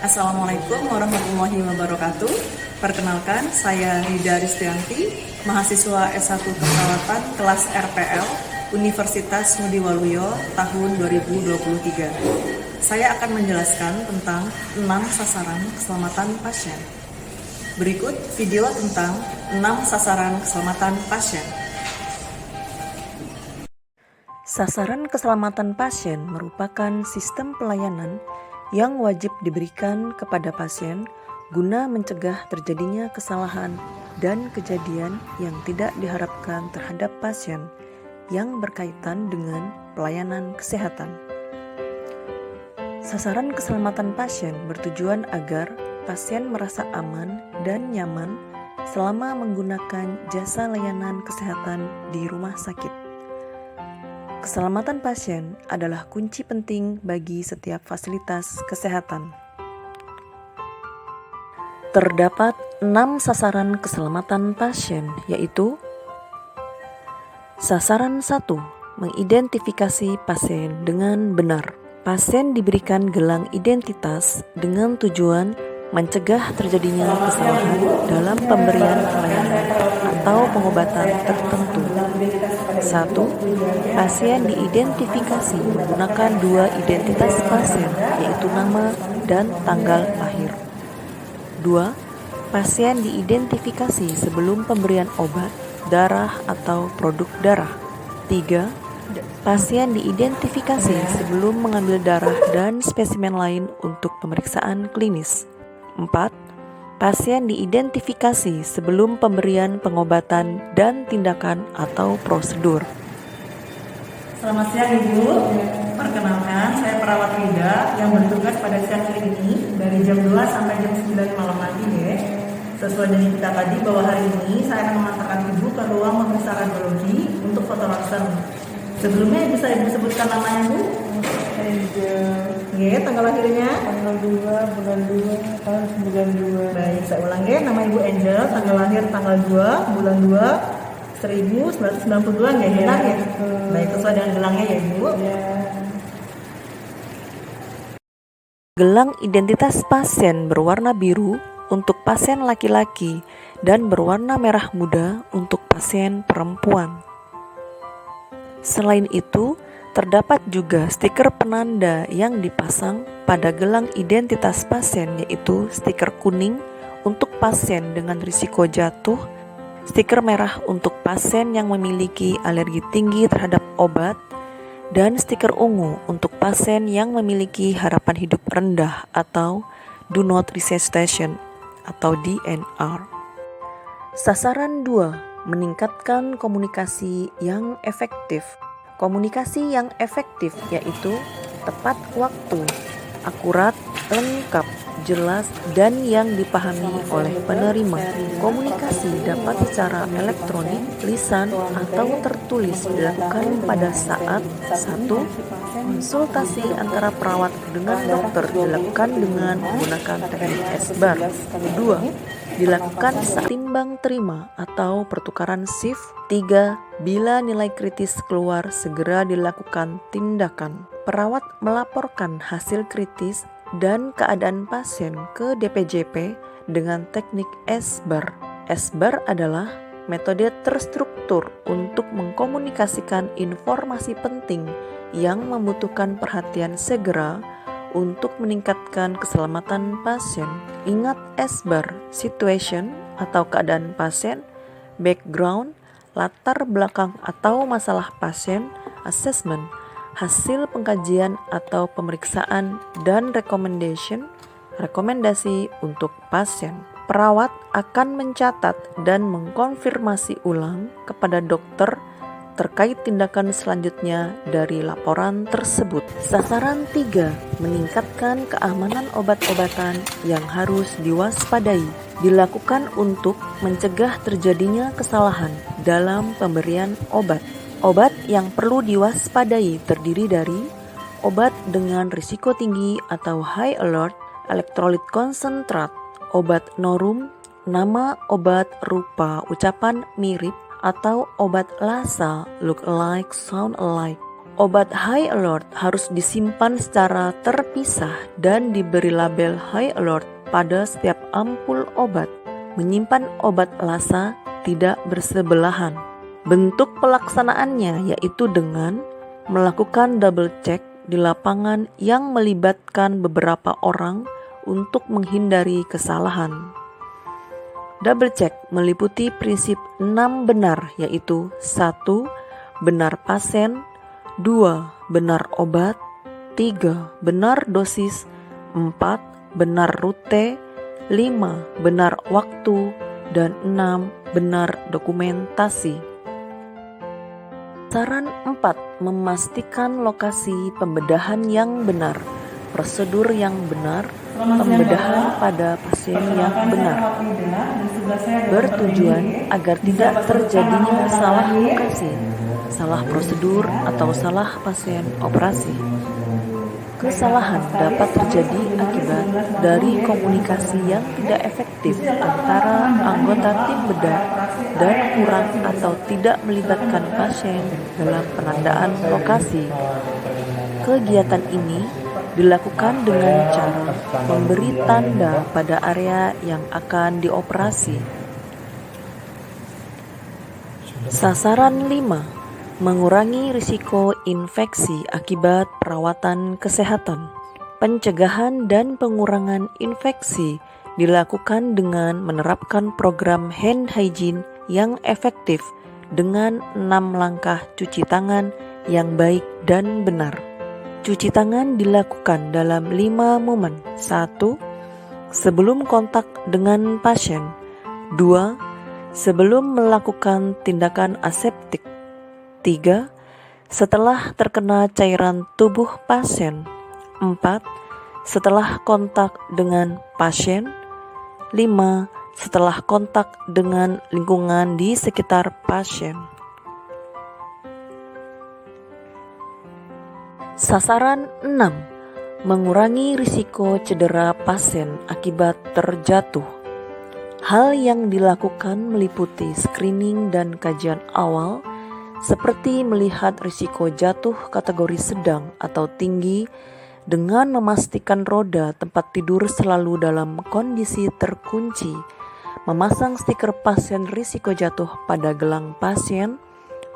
Assalamualaikum warahmatullahi wabarakatuh. Perkenalkan, saya Rida Ristianti, mahasiswa S1 Keperawatan kelas RPL Universitas Ngudi Waluyo tahun 2023. Saya akan menjelaskan tentang 6 sasaran keselamatan pasien. Berikut video tentang 6 sasaran keselamatan pasien. Sasaran keselamatan pasien merupakan sistem pelayanan yang wajib diberikan kepada pasien guna mencegah terjadinya kesalahan dan kejadian yang tidak diharapkan terhadap pasien yang berkaitan dengan pelayanan kesehatan. Sasaran keselamatan pasien bertujuan agar pasien merasa aman dan nyaman selama menggunakan jasa layanan kesehatan di rumah sakit. Keselamatan pasien adalah kunci penting bagi setiap fasilitas kesehatan. Terdapat 6 sasaran keselamatan pasien, yaitu: sasaran 1, mengidentifikasi pasien dengan benar. Pasien diberikan gelang identitas dengan tujuan mencegah terjadinya kesalahan dalam pemberian pelayanan atau pengobatan tertentu. 1. Pasien diidentifikasi menggunakan 2 identitas pasien, yaitu nama dan tanggal lahir. 2. Pasien diidentifikasi sebelum pemberian obat, darah atau produk darah. 3. Pasien diidentifikasi sebelum mengambil darah dan spesimen lain untuk pemeriksaan klinis. 4. Pasien diidentifikasi sebelum pemberian pengobatan dan tindakan atau prosedur. Selamat siang Ibu, perkenalkan saya perawat Rida yang bertugas pada siang ini dari jam 2 sampai jam 9 malam nanti ya. Sesuai dengan kita tadi bahwa hari ini saya akan mengantarkan Ibu ke ruang pemeriksa radiologi untuk foto ronsen. Sebelumnya bisa Ibu sebutkan namanya Bu? Ya, tanggal lahirnya? Tanggal 2 bulan 2 tahun 92. Baik, saya ulang ya, nama Ibu Angel, tanggal lahir tanggal 2 bulan 2 1992 ya, benar ya? Baik, sesuai dengan gelangnya ya Ibu. Ya. Gelang identitas pasien berwarna biru untuk pasien laki-laki dan berwarna merah muda untuk pasien perempuan. Selain itu, terdapat juga stiker penanda yang dipasang pada gelang identitas pasien, yaitu stiker kuning untuk pasien dengan risiko jatuh, stiker merah untuk pasien yang memiliki alergi tinggi terhadap obat, dan stiker ungu untuk pasien yang memiliki harapan hidup rendah atau Do Not Resuscitation atau DNR. Sasaran 2, meningkatkan komunikasi yang efektif. Komunikasi yang efektif yaitu tepat waktu, akurat, lengkap, jelas, dan yang dipahami oleh penerima. Komunikasi dapat secara elektronik, lisan, atau tertulis dilakukan pada saat 1. Konsultasi antara perawat dengan dokter dilakukan dengan menggunakan teknik S-bar. 2. Dilakukan saat timbang terima atau pertukaran shift. 3. Bila nilai kritis keluar, segera dilakukan tindakan. Perawat melaporkan hasil kritis dan keadaan pasien ke DPJP dengan teknik S-bar. S-bar adalah metode terstruktur untuk mengkomunikasikan informasi penting yang membutuhkan perhatian segera untuk meningkatkan keselamatan pasien. Ingat S-bar: situation atau keadaan pasien, background, latar belakang atau masalah pasien, assessment, hasil pengkajian atau pemeriksaan, dan recommendation, rekomendasi untuk pasien. Perawat akan mencatat dan mengkonfirmasi ulang kepada dokter terkait tindakan selanjutnya dari laporan tersebut. Sasaran 3, meningkatkan keamanan obat-obatan yang harus diwaspadai. Dilakukan untuk mencegah terjadinya kesalahan dalam pemberian obat. Obat yang perlu diwaspadai terdiri dari obat dengan risiko tinggi atau high alert, elektrolit konsentrat, obat norum, nama obat rupa ucapan mirip, atau obat lasa look alike, sound alike. Obat high alert harus disimpan secara terpisah dan diberi label high alert pada setiap ampul obat. Menyimpan obat LASA tidak bersebelahan. Bentuk pelaksanaannya yaitu dengan melakukan double check di lapangan yang melibatkan beberapa orang untuk menghindari kesalahan. Double check meliputi prinsip 6 benar yaitu 1. Benar pasien, 2. Benar obat, 3. Benar dosis, 4. Benar rute, 5. Benar waktu, dan 6. Benar dokumentasi. Saran 4. Memastikan lokasi pembedahan yang benar, prosedur yang benar, pembedahan pada pasien yang benar, bertujuan agar tidak terjadinya salah lokasi, salah prosedur, atau salah pasien operasi. Kesalahan dapat terjadi akibat dari komunikasi yang tidak efektif antara anggota tim bedah dan kurang atau tidak melibatkan pasien dalam penandaan lokasi. Kegiatan ini dilakukan dengan cara memberi tanda pada area yang akan dioperasi. Sasaran 5. Mengurangi risiko infeksi akibat perawatan kesehatan. Pencegahan dan pengurangan infeksi dilakukan dengan menerapkan program hand hygiene yang efektif dengan 6 langkah cuci tangan yang baik dan benar. Cuci tangan dilakukan dalam 5 momen. 1. Sebelum kontak dengan pasien. 2. Sebelum melakukan tindakan aseptik. 3. Setelah terkena cairan tubuh pasien. 4. Setelah kontak dengan pasien. 5. Setelah kontak dengan lingkungan di sekitar pasien. Sasaran 6. Mengurangi risiko cedera pasien akibat terjatuh. Hal yang dilakukan meliputi screening dan kajian awal, seperti melihat risiko jatuh kategori sedang atau tinggi dengan memastikan roda tempat tidur selalu dalam kondisi terkunci, memasang stiker pasien risiko jatuh pada gelang pasien,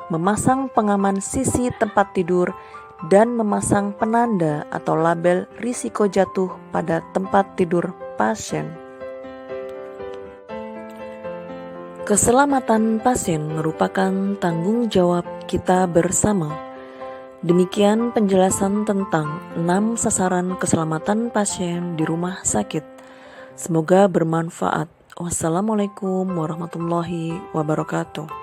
memasang pengaman sisi tempat tidur, dan memasang penanda atau label risiko jatuh pada tempat tidur pasien. Keselamatan pasien merupakan tanggung jawab kita bersama. Demikian penjelasan tentang 6 sasaran keselamatan pasien di rumah sakit. Semoga bermanfaat. Wassalamualaikum warahmatullahi wabarakatuh.